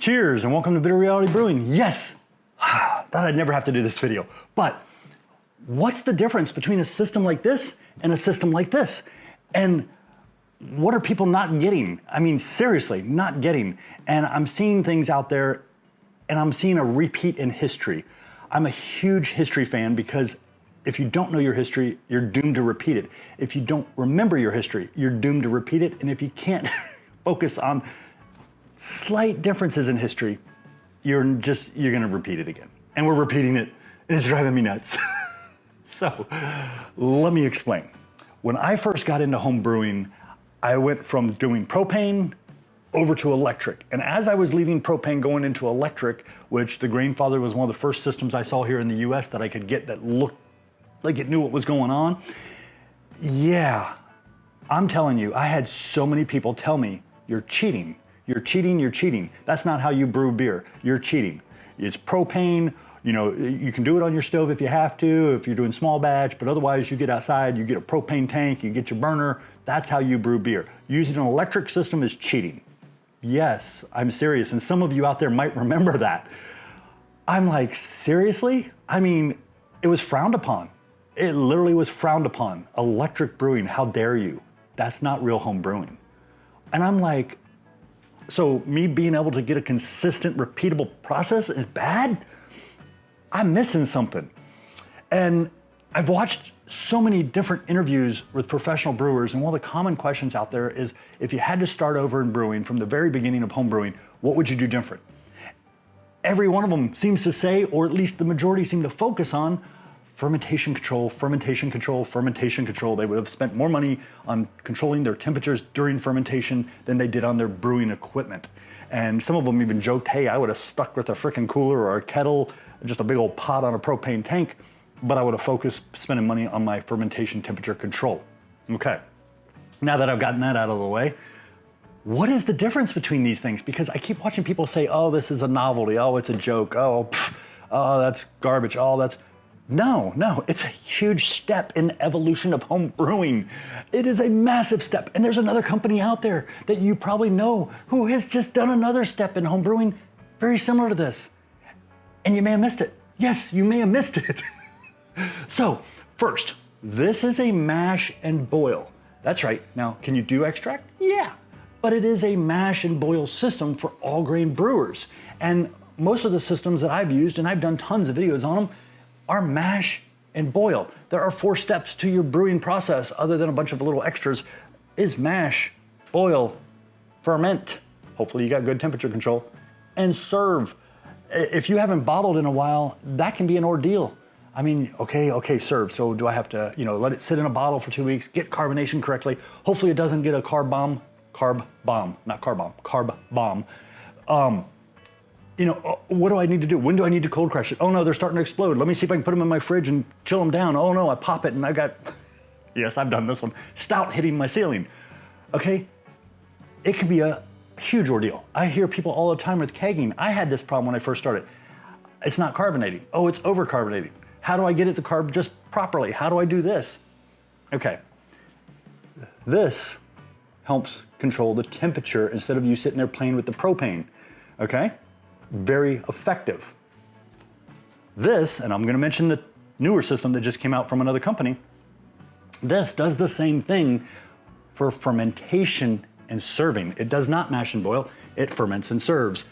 Cheers and welcome to Bitter Reality Brewing. Yes, thought I'd never have to do this video, but what's the difference between a system like this and a system like this? And what are people not getting? I mean, seriously, not getting. And I'm seeing things out there and I'm seeing a repeat in history. I'm a huge history fan because if you don't know your history, you're doomed to repeat it. If you don't remember your history, you're doomed to repeat it. And if you can't focus on slight differences in history, you're gonna repeat it again. And we're repeating it, and it's driving me nuts. So, let me explain. When I first got into home brewing, I went from doing propane over to electric. And as I was leaving propane going into electric, which the Grainfather was one of the first systems I saw here in the US that I could get that looked like it knew what was going on. Yeah, I'm telling you, I had so many people tell me, you're cheating. You're cheating, you're cheating. That's not how you brew beer. You're cheating. It's propane, you know, you can do it on your stove if you have to, if you're doing small batch, but otherwise you get outside, you get a propane tank, you get your burner. That's how you brew beer. Using an electric system is cheating. Yes, I'm serious. And some of you out there might remember that. I'm like, seriously? I mean, it was frowned upon. It literally was frowned upon. Electric brewing, how dare you? That's not real home brewing. And I'm like, so me being able to get a consistent, repeatable process is bad? I'm missing something. And I've watched so many different interviews with professional brewers, and one of the common questions out there is, if you had to start over in brewing from the very beginning of home brewing, what would you do different? Every one of them seems to say, or at least the majority seem to focus on, fermentation control, fermentation control, fermentation control. They would have spent more money on controlling their temperatures during fermentation than they did on their brewing equipment. And some of them even joked, hey, I would have stuck with a freaking cooler or a kettle, just a big old pot on a propane tank, but I would have focused spending money on my fermentation temperature control. Okay, now that I've gotten that out of the way, what is the difference between these things? Because I keep watching people say, oh, this is a novelty, oh, it's a joke, oh, that's garbage, oh, that's... No, it's a huge step in the evolution of home brewing. It is a massive step. And there's another company out there that you probably know who has just done another step in home brewing very similar to this. And you may have missed it. Yes, you may have missed it. So, first, this is a mash and boil. That's right. Now, can you do extract? Yeah. But it is a mash and boil system for all grain brewers. And most of the systems that I've used, and I've done tons of videos on them, are mash and boil. There are 4 steps to your brewing process other than a bunch of little extras. Is mash, boil, ferment, hopefully you got good temperature control, and serve. If you haven't bottled in a while, that can be an ordeal. I mean, okay, serve. So do I have to, let it sit in a bottle for 2 weeks, get carbonation correctly. Hopefully it doesn't get a carb bomb. What do I need to do? When do I need to cold crush it? Oh no, they're starting to explode. Let me see if I can put them in my fridge and chill them down. Oh no, I pop it and I got, yes, I've done this one, stout hitting my ceiling. Okay, it can be a huge ordeal. I hear people all the time with kegging. I had this problem when I first started. It's not carbonating. Oh, it's over carbonating. How do I get it to carb just properly? How do I do this? Okay, this helps control the temperature instead of you sitting there playing with the propane, okay? Very effective. This, and I'm gonna mention the newer system that just came out from another company, this does the same thing for fermentation and serving. It does not mash and boil, it ferments and serves.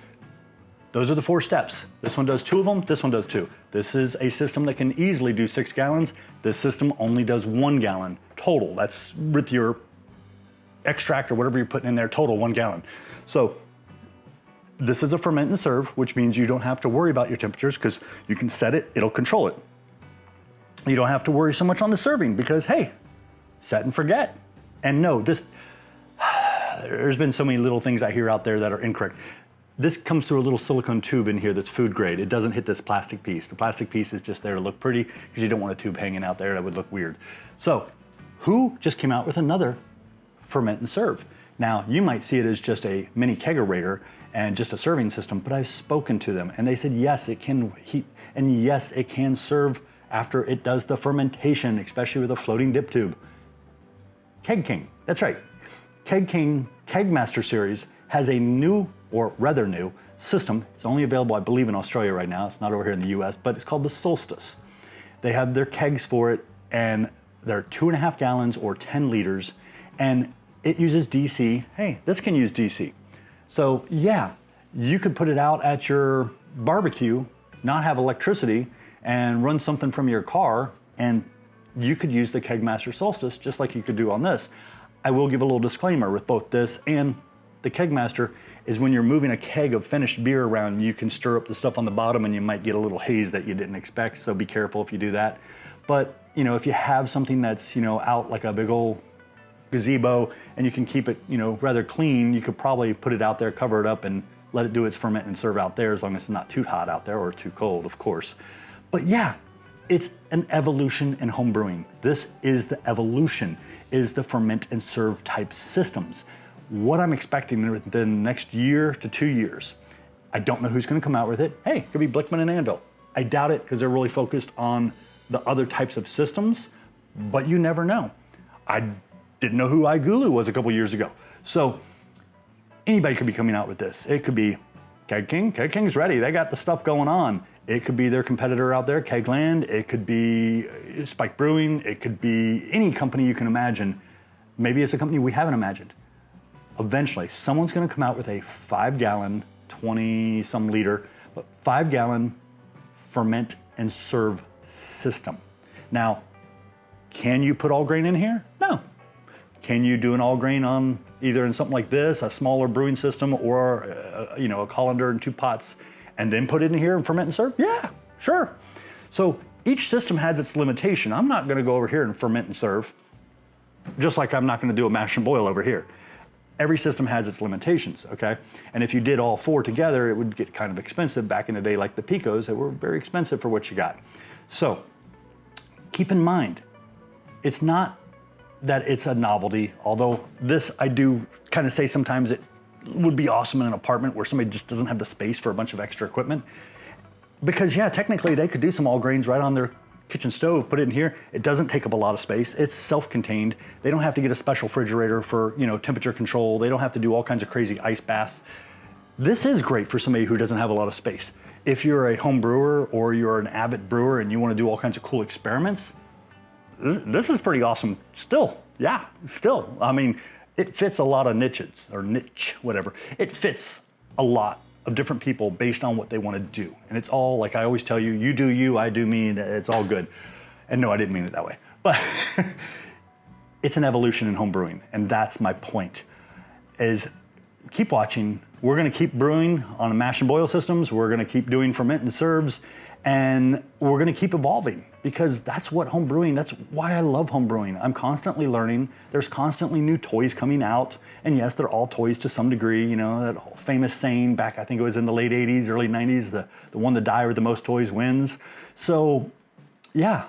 Those are the 4 steps. This one does 2 of them, this one does 2. This is a system that can easily do 6 gallons. This system only does 1 gallon total. That's with your extract or whatever you're putting in there, total 1 gallon. So this is a ferment and serve, which means you don't have to worry about your temperatures because you can set it, it'll control it. You don't have to worry so much on the serving because, hey, set and forget. And no, there's been so many little things I hear out there that are incorrect. This comes through a little silicone tube in here that's food grade. It doesn't hit this plastic piece. The plastic piece is just there to look pretty because you don't want a tube hanging out there, that would look weird. So, who just came out with another ferment and serve? Now, you might see it as just a mini kegerator and just a serving system, but I've spoken to them and they said, yes, it can heat, and yes, it can serve after it does the fermentation, especially with a floating dip tube. Keg King, that's right. Keg King Kegmaster series has a new or rather new, system. It's only available, I believe, in Australia right now. It's not over here in the US, but it's called the Solstice. They have their kegs for it, and they're 2.5 gallons or 10 liters, and it uses DC. Hey, this can use DC. So yeah, you could put it out at your barbecue, not have electricity, and run something from your car, and you could use the Kegmaster Solstice just like you could do on this. I will give a little disclaimer with both this and the Kegmaster is when you're moving a keg of finished beer around, you can stir up the stuff on the bottom and you might get a little haze that you didn't expect, so be careful if you do that. But you know, if you have something that's, you know, out like a big old gazebo and you can keep it, you know, rather clean, you could probably put it out there, cover it up, and let it do its ferment and serve out there, as long as it's not too hot out there or too cold, of course. But yeah, it's an evolution in home brewing. This is the evolution, is the ferment and serve type systems. What I'm expecting within the next year to 2 years, I don't know who's gonna come out with it. Hey, it could be Blickman and Anvil. I doubt it, because they're really focused on the other types of systems, but you never know. I didn't know who iGulu was a couple years ago. So anybody could be coming out with this. It could be Keg King. Keg King's ready. They got the stuff going on. It could be their competitor out there, Kegland. It could be Spike Brewing. It could be any company you can imagine. Maybe it's a company we haven't imagined. Eventually, someone's gonna come out with a 5-gallon, 20-some liter, but 5-gallon ferment and serve system. Now, can you put all grain in here? No. Can you do an all grain on either in something like this, a smaller brewing system, or you know, a colander and 2 pots, and then put it in here and ferment and serve? Yeah, sure. So each system has its limitation. I'm not gonna go over here and ferment and serve, just like I'm not gonna do a mash and boil over here. Every system has its limitations, okay? And if you did all 4 together, it would get kind of expensive back in the day, like the Picos, that were very expensive for what you got. So keep in mind, it's not that it's a novelty, although this I do kind of say sometimes it would be awesome in an apartment where somebody just doesn't have the space for a bunch of extra equipment. Because yeah, technically they could do some all grains right on their kitchen stove, put it in here. It doesn't take up a lot of space. It's self-contained. They don't have to get a special refrigerator for, you know, temperature control. They don't have to do all kinds of crazy ice baths. This is great for somebody who doesn't have a lot of space. If you're a home brewer or you're an avid brewer and you want to do all kinds of cool experiments, this is pretty awesome still. Yeah, still. I mean, it fits a lot of niches, or niche, whatever. It fits a lot of different people based on what they want to do. And it's all, like I always tell you, you do you, I do me, and it's all good. And no, I didn't mean it that way. But it's an evolution in home brewing, and that's my point, is keep watching. We're gonna keep brewing on mash and boil systems. We're gonna keep doing ferment and serves, and we're gonna keep evolving, because that's what home brewing, that's why I love home brewing. I'm constantly learning. There's constantly new toys coming out. And yes, they're all toys to some degree. You know, that whole famous saying back, I think it was in the late 80s, early 90s, the one to die with the most toys wins. So yeah,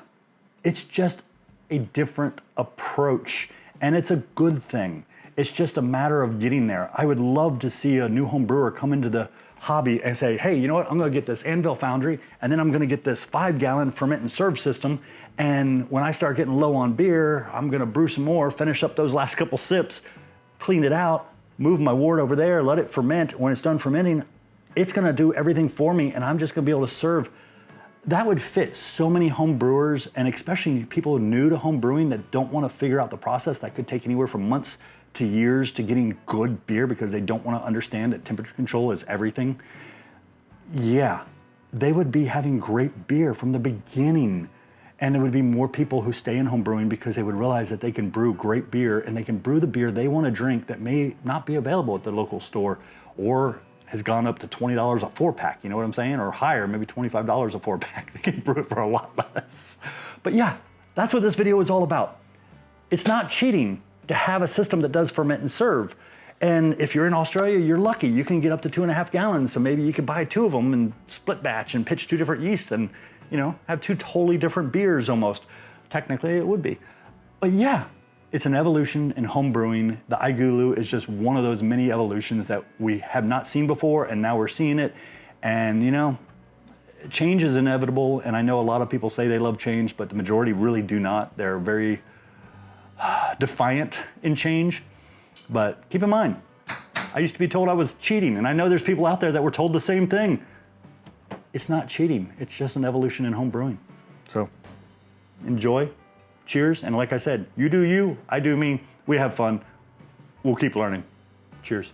it's just a different approach, and it's a good thing. It's just a matter of getting there. I would love to see a new home brewer come into the hobby and say, hey, you know what, I'm gonna get this Anvil foundry, and then I'm gonna get this 5-gallon ferment and serve system, and when I start getting low on beer, I'm gonna brew some more, finish up those last couple sips, clean it out, move my wort over there, let it ferment. When it's done fermenting, it's gonna do everything for me, and I'm just gonna be able to serve. That would fit so many home brewers, and especially people new to home brewing that don't wanna figure out the process. That could take anywhere from months to years to getting good beer because they don't want to understand that temperature control is everything. Yeah, they would be having great beer from the beginning. And there would be more people who stay in home brewing because they would realize that they can brew great beer, and they can brew the beer they want to drink that may not be available at the local store, or has gone up to $20 a 4-pack, you know what I'm saying? Or higher, maybe $25 a 4-pack. They can brew it for a lot less. But yeah, that's what this video is all about. It's not cheating to have a system that does ferment and serve. And if you're in Australia, you're lucky. You can get up to 2.5 gallons. So maybe you could buy 2 of them and split batch and pitch 2 different yeasts and, you know, have 2 totally different beers almost. Technically it would be. But yeah, it's an evolution in home brewing. The iGulu is just one of those many evolutions that we have not seen before, and now we're seeing it. And you know, change is inevitable. And I know a lot of people say they love change, but the majority really do not. They're very defiant in change, but keep in mind, I used to be told I was cheating, and I know there's people out there that were told the same thing. It's not cheating. It's just an evolution in home brewing. So enjoy, cheers, and like I said, you do you, I do me. We have fun. We'll keep learning. Cheers.